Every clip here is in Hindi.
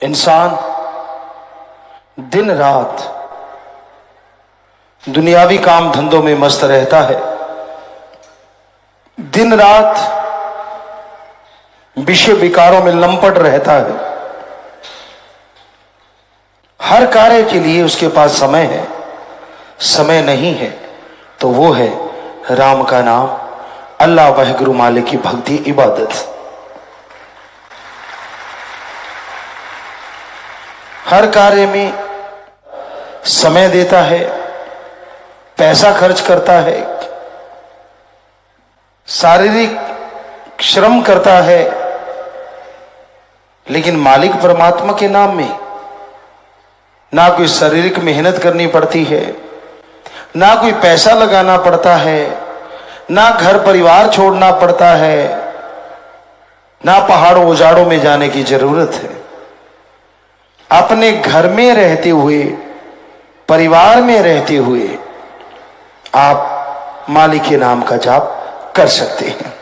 इंसान दिन रात दुनियावी काम धंधों में मस्त रहता है, दिन रात विषय विकारों में लंपट रहता है। हर कार्य के लिए उसके पास समय है, समय नहीं है तो वो है राम का नाम, अल्लाह वाहिगुरु मालिक की भक्ति इबादत। हर कार्य में समय देता है, पैसा खर्च करता है, शारीरिक श्रम करता है, लेकिन मालिक परमात्मा के नाम में ना कोई शारीरिक मेहनत करनी पड़ती है, ना कोई पैसा लगाना पड़ता है, ना घर परिवार छोड़ना पड़ता है, ना पहाड़ों उजाड़ों में जाने की जरूरत है। अपने घर में रहते हुए, परिवार में रहते हुए आप मालिक के नाम का जाप कर सकते हैं।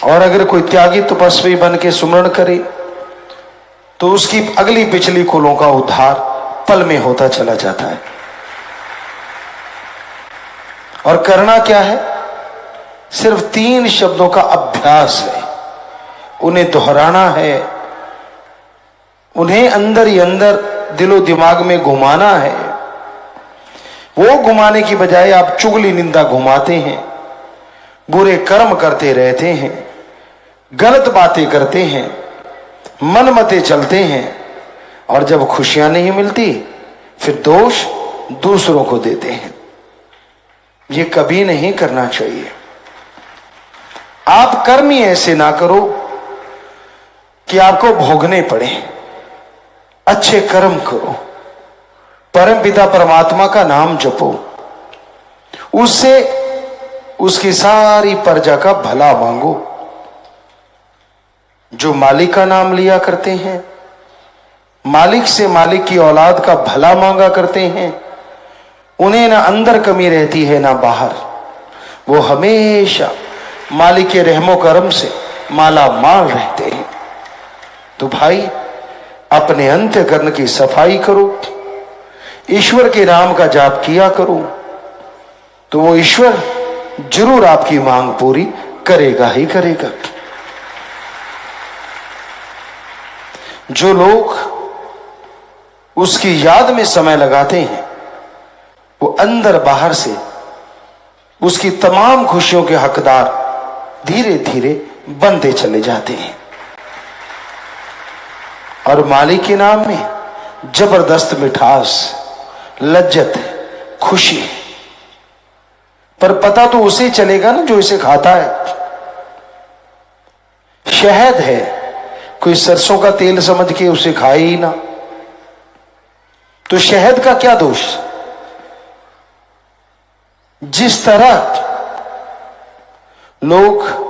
और अगर कोई त्यागी तपस्वी बन के सुमरण करे तो उसकी अगली पिछली कुलों का उद्धार पल में होता चला जाता है। और करना क्या है? सिर्फ 3 शब्दों का अभ्यास है, उन्हें दोहराना है, उन्हें अंदर ही अंदर दिलो दिमाग में घुमाना है। वो घुमाने की बजाय आप चुगली निंदा घुमाते हैं, बुरे कर्म करते रहते हैं, गलत बातें करते हैं, मनमते चलते हैं, और जब खुशियां नहीं मिलती फिर दोष दूसरों को देते हैं। ये कभी नहीं करना चाहिए। आप कर्म ही ऐसे ना करो कि आपको भोगने पड़े, अच्छे कर्म करो, परम पिता परमात्मा का नाम जपो, उससे उसकी सारी प्रजा का भला मांगो। जो मालिक का नाम लिया करते हैं, मालिक से मालिक की औलाद का भला मांगा करते हैं, उन्हें ना अंदर कमी रहती है ना बाहर। वो हमेशा मालिक के रहमो करम से माला माल रहते हैं। तो भाई अपने अंतःकरण की सफाई करो, ईश्वर के नाम का जाप किया करो, तो वो ईश्वर जरूर आपकी मांग पूरी करेगा ही करेगा। जो लोग उसकी याद में समय लगाते हैं वो अंदर बाहर से उसकी तमाम खुशियों के हकदार धीरे धीरे बनते चले जाते हैं। और मालिक के नाम में जबरदस्त मिठास, लज्जत, खुशी है। पर पता तो उसे चलेगा ना जो इसे खाता है। शहद है, कोई सरसों का तेल समझ के उसे खाए ही ना, तो शहद का क्या दोष? जिस तरह लोग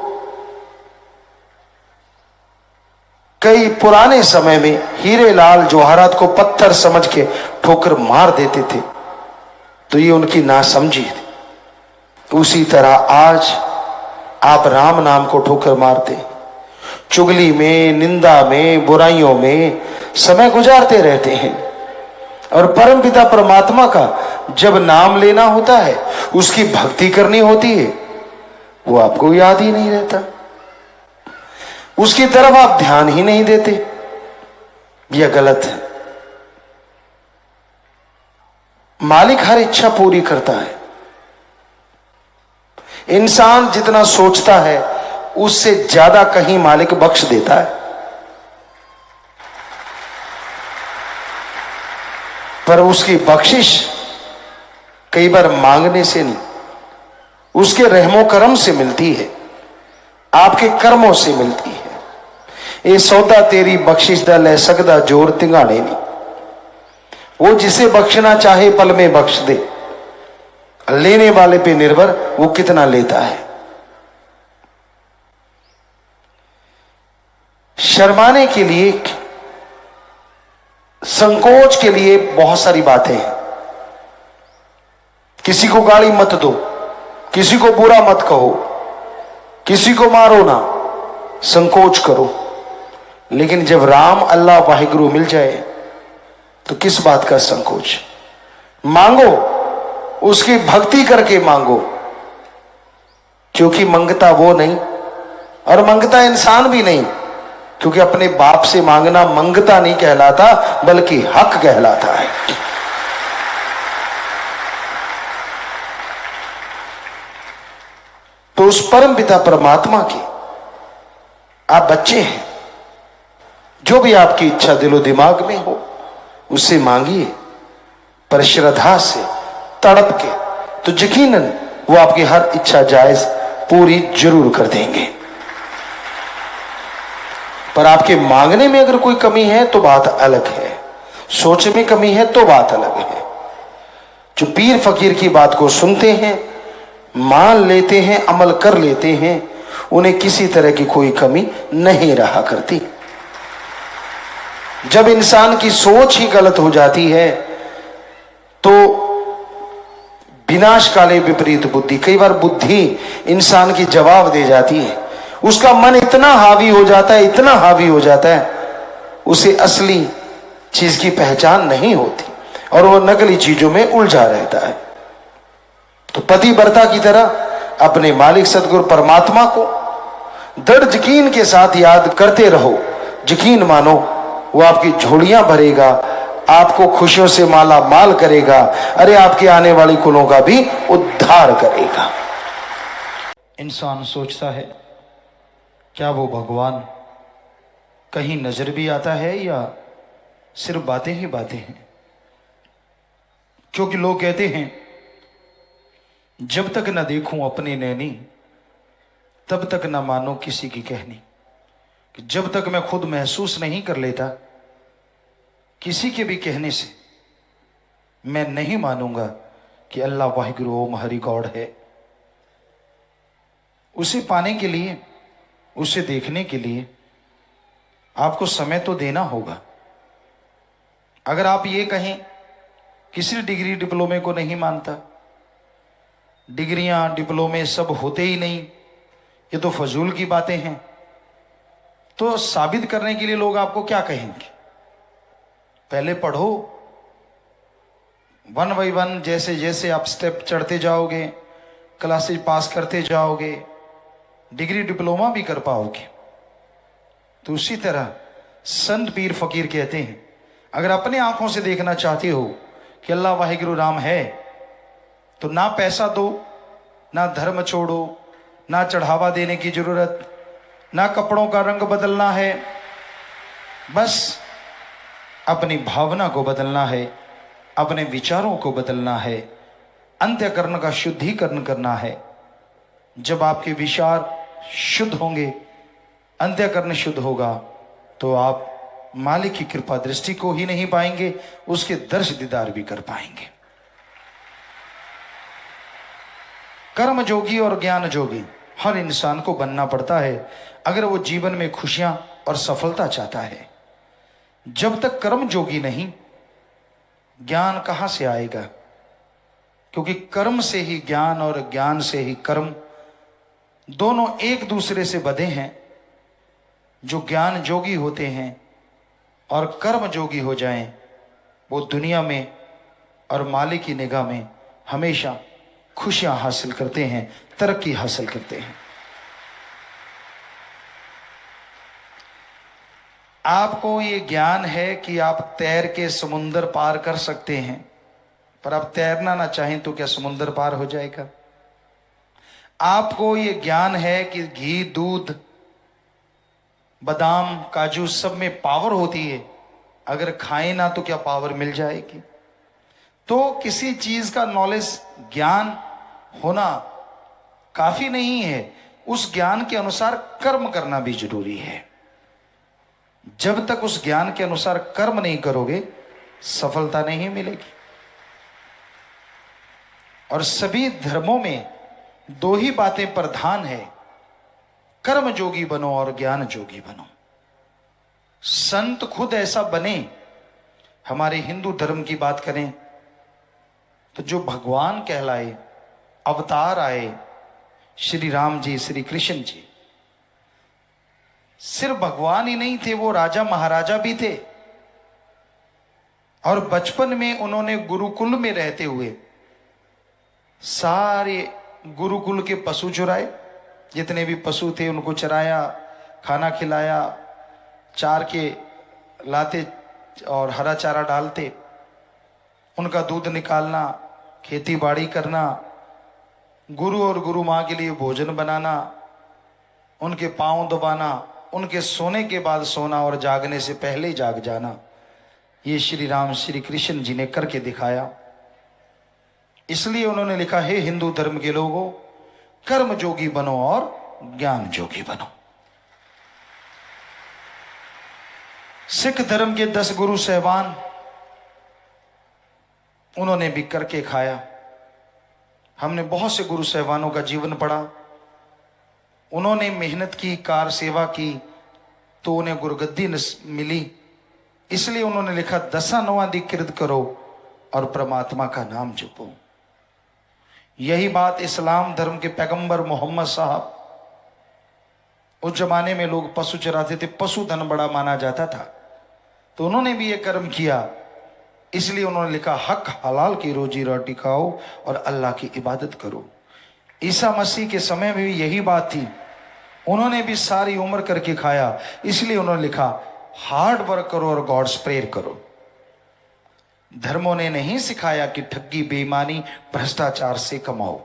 कई पुराने समय में हीरे लाल जवाहरात को पत्थर समझ के ठोकर मार देते थे, तो ये उनकी नासमझी थी। उसी तरह आज आप राम नाम को ठोकर मारते, चुगली में, निंदा में, बुराइयों में समय गुजारते रहते हैं। और परम पिता परमात्मा का जब नाम लेना होता है, उसकी भक्ति करनी होती है, वो आपको याद ही नहीं रहता, उसकी तरफ आप ध्यान ही नहीं देते। यह गलत है। मालिक हर इच्छा पूरी करता है। इंसान जितना सोचता है उससे ज्यादा कहीं मालिक बख्श देता है। पर उसकी बख्शिश कई बार मांगने से नहीं, उसके रहमो करम से मिलती है, आपके कर्मों से मिलती है। ये सौदा तेरी बख्शिश दा ले सकदा जोर तिंगाड़े नहीं। वो जिसे बख्शना चाहे पल में बख्श दे, लेने वाले पे निर्भर वो कितना लेता है। शर्माने के लिए, संकोच के लिए बहुत सारी बातें हैं। किसी को गाली मत दो, किसी को बुरा मत कहो, किसी को मारो ना, संकोच करो। लेकिन जब राम अल्लाह वाहिगुरु मिल जाए तो किस बात का संकोच। मांगो, उसकी भक्ति करके मांगो, क्योंकि मंगता वो नहीं और मंगता इंसान भी नहीं, क्योंकि अपने बाप से मांगना मंगता नहीं कहलाता बल्कि हक कहलाता है। तो उस परम पिता परमात्मा की आप बच्चे हैं, जो भी आपकी इच्छा दिलो दिमाग में हो उससे मांगिए, पर श्रद्धा से तड़प के, तो यकीनन वो आपकी हर इच्छा जायज पूरी जरूर कर देंगे। पर आपके मांगने में अगर कोई कमी है तो बात अलग है, सोच में कमी है तो बात अलग है। जो पीर फकीर की बात को सुनते हैं, मान लेते हैं, अमल कर लेते हैं, उन्हें किसी तरह की कोई कमी नहीं रहा करती। जब इंसान की सोच ही गलत हो जाती है तो विनाश काले विपरीत बुद्धि, कई बार बुद्धि इंसान की जवाब दे जाती है। उसका मन इतना हावी हो जाता है, इतना हावी हो जाता है, उसे असली चीज की पहचान नहीं होती और वो नकली चीजों में उलझा रहता है। तो पतिव्रता की तरह अपने मालिक सदगुरु परमात्मा को दृढ़ यकीन के साथ याद करते रहो। यकीन मानो वो आपकी झोलियां भरेगा, आपको खुशियों से माला माल करेगा, अरे आपके आने वाली कुलों का भी उद्धार करेगा। इंसान सोचता है क्या वो भगवान कहीं नजर भी आता है या सिर्फ बातें ही बातें हैं। क्योंकि लोग कहते हैं जब तक न देखूं अपनी नैनी तब तक न मानो किसी की कहनी, कि जब तक मैं खुद महसूस नहीं कर लेता किसी के भी कहने से, मैं नहीं मानूंगा कि अल्लाह वाहिगुरु ओम हरि गॉड है। उसे पाने के लिए, उसे देखने के लिए आपको समय तो देना होगा। अगर आप ये कहें किसी डिग्री डिप्लोमे को नहीं मानता, डिग्रियां डिप्लोमे सब होते ही नहीं, ये तो फजूल की बातें हैं, तो साबित करने के लिए लोग आपको क्या कहेंगे? पहले पढ़ो, 1 by 1 जैसे जैसे आप स्टेप चढ़ते जाओगे, क्लासेज पास करते जाओगे, डिग्री डिप्लोमा भी कर पाओगे। तो उसी तरह संत पीर फकीर कहते हैं अगर अपने आंखों से देखना चाहते हो कि अल्लाह वाहिगुरु राम है, तो ना पैसा दो, ना धर्म छोड़ो, ना चढ़ावा देने की जरूरत, ना कपड़ों का रंग बदलना है, बस अपनी भावना को बदलना है, अपने विचारों को बदलना है, अंतःकरण का शुद्धिकरण करना है। जब आपके विचार शुद्ध होंगे, अंतःकरण शुद्ध होगा, तो आप मालिक की कृपा दृष्टि को ही नहीं पाएंगे, उसके दर्श दीदार भी कर पाएंगे। कर्म जोगी और ज्ञान जोगी हर इंसान को बनना पड़ता है अगर वो जीवन में खुशियां और सफलता चाहता है। जब तक कर्म जोगी नहीं, ज्ञान कहां से आएगा? क्योंकि कर्म से ही ज्ञान और ज्ञान से ही कर्म दोनों एक दूसरे से बंधे हैं। जो ज्ञान जोगी होते हैं और कर्म जोगी हो जाएं, वो दुनिया में और मालिक की निगाह में हमेशा खुशियां हासिल करते हैं, तरक्की हासिल करते हैं। आपको ये ज्ञान है कि आप तैर के समुंदर पार कर सकते हैं, पर आप तैरना ना चाहें तो क्या समुंदर पार हो जाएगा? आपको ये ज्ञान है कि घी, दूध, बादाम, काजू सब में पावर होती है, अगर खाएं ना तो क्या पावर मिल जाएगी? तो किसी चीज का नॉलेज, ज्ञान होना काफी नहीं है, उस ज्ञान के अनुसार कर्म करना भी जरूरी है। जब तक उस ज्ञान के अनुसार कर्म नहीं करोगे, सफलता नहीं मिलेगी। और सभी धर्मों में दो ही बातें प्रधान है, कर्म जोगी बनो और ज्ञान जोगी बनो। संत खुद ऐसा बने। हमारे हिंदू धर्म की बात करें तो जो भगवान कहलाए, अवतार आए, श्री राम जी, श्री कृष्ण जी, सिर्फ भगवान ही नहीं थे, वो राजा महाराजा भी थे। और बचपन में उन्होंने गुरुकुल में रहते हुए सारे गुरुकुल के पशु चुराए, जितने भी पशु थे उनको चराया, खाना खिलाया, चार के लाते और हरा चारा डालते, उनका दूध निकालना, खेती बाड़ी करना, गुरु और गुरु माँ के लिए भोजन बनाना, उनके पांव दबाना, उनके सोने के बाद सोना और जागने से पहले जाग जाना, ये श्री राम श्री कृष्ण जी ने करके दिखाया। इसलिए उन्होंने लिखा, हे हिंदू धर्म के लोगों, कर्म जोगी बनो और ज्ञान जोगी बनो। सिख धर्म के 10 गुरु सहबान, उन्होंने भी करके खाया। हमने बहुत से गुरु सहबानों का जीवन पढ़ा, उन्होंने मेहनत की, कार सेवा की, तो उन्हें गुरगद्दी मिली। इसलिए उन्होंने लिखा, 10 नौआदि कृत करो और परमात्मा का नाम जपो। यही बात इस्लाम धर्म के पैगंबर मोहम्मद साहब, उस जमाने में लोग पशु चराते थे, पशु धन बड़ा माना जाता था, तो उन्होंने भी ये कर्म किया। इसलिए उन्होंने लिखा, हक हलाल की रोजी रोटी खाओ और अल्लाह की इबादत करो। ईसा मसीह के समय में भी यही बात थी, उन्होंने भी सारी उम्र करके खाया। इसलिए उन्होंने लिखा, हार्ड वर्क करो और गॉड्स प्रेयर करो। धर्मों ने नहीं सिखाया कि ठगी, बेईमानी, भ्रष्टाचार से कमाओ।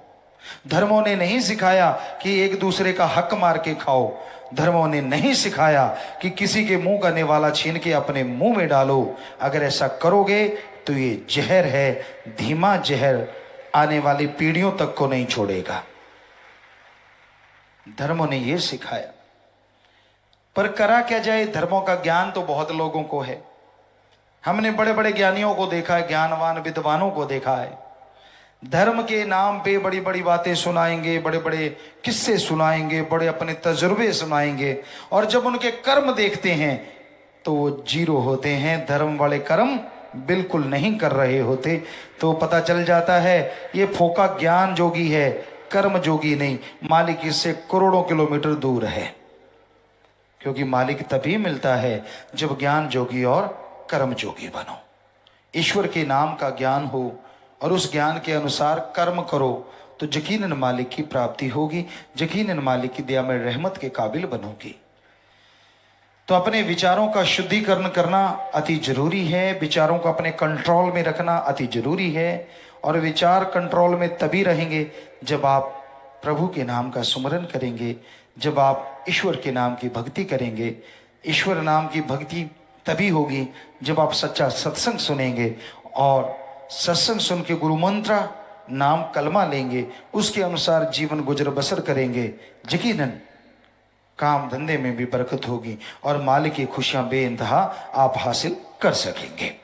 धर्मों ने नहीं सिखाया कि एक दूसरे का हक मार के खाओ। धर्मों ने नहीं सिखाया कि किसी के मुंह का निवाला छीन के अपने मुंह में डालो। अगर ऐसा करोगे तो ये जहर है, धीमा जहर, आने वाली पीढ़ियों तक को नहीं छोड़ेगा। धर्मों ने ये सिखाया, पर करा क्या जाए, धर्मों का ज्ञान तो बहुत लोगों को है। हमने बड़े बड़े ज्ञानियों को देखा है, ज्ञानवान विद्वानों को देखा है, धर्म के नाम पे बड़ी बड़ी बातें सुनाएंगे, बड़े बड़े किस्से सुनाएंगे, बड़े अपने तजुर्बे सुनाएंगे, और जब उनके कर्म देखते हैं तो वो जीरो होते हैं, धर्म वाले कर्म बिल्कुल नहीं कर रहे होते। तो पता चल जाता है ये फोका ज्ञान जोगी है, कर्म जोगी नहीं। मालिक इससे करोड़ों किलोमीटर दूर है, क्योंकि मालिक तभी मिलता है जब ज्ञान जोगी और कर्म जोगी बनो। ईश्वर के नाम का ज्ञान हो और उस ज्ञान के अनुसार कर्म करो तो यकीनन मालिक की प्राप्ति होगी, यकीनन मालिक की दया में रहमत के काबिल बनोगी। तो अपने विचारों का शुद्धिकरण करना अति जरूरी है, विचारों को अपने कंट्रोल में रखना अति जरूरी है। और विचार कंट्रोल में तभी रहेंगे जब आप प्रभु के नाम का सुमरन करेंगे, जब आप ईश्वर के नाम की भक्ति करेंगे। ईश्वर नाम की भक्ति तभी होगी जब आप सच्चा सत्संग सुनेंगे और सत्संग सुन के गुरु मंत्र नाम कलमा लेंगे, उसके अनुसार जीवन गुजर बसर करेंगे। यकीनन काम धंधे में भी बरकत होगी और मालिक की खुशियां बेइंतहा आप हासिल कर सकेंगे।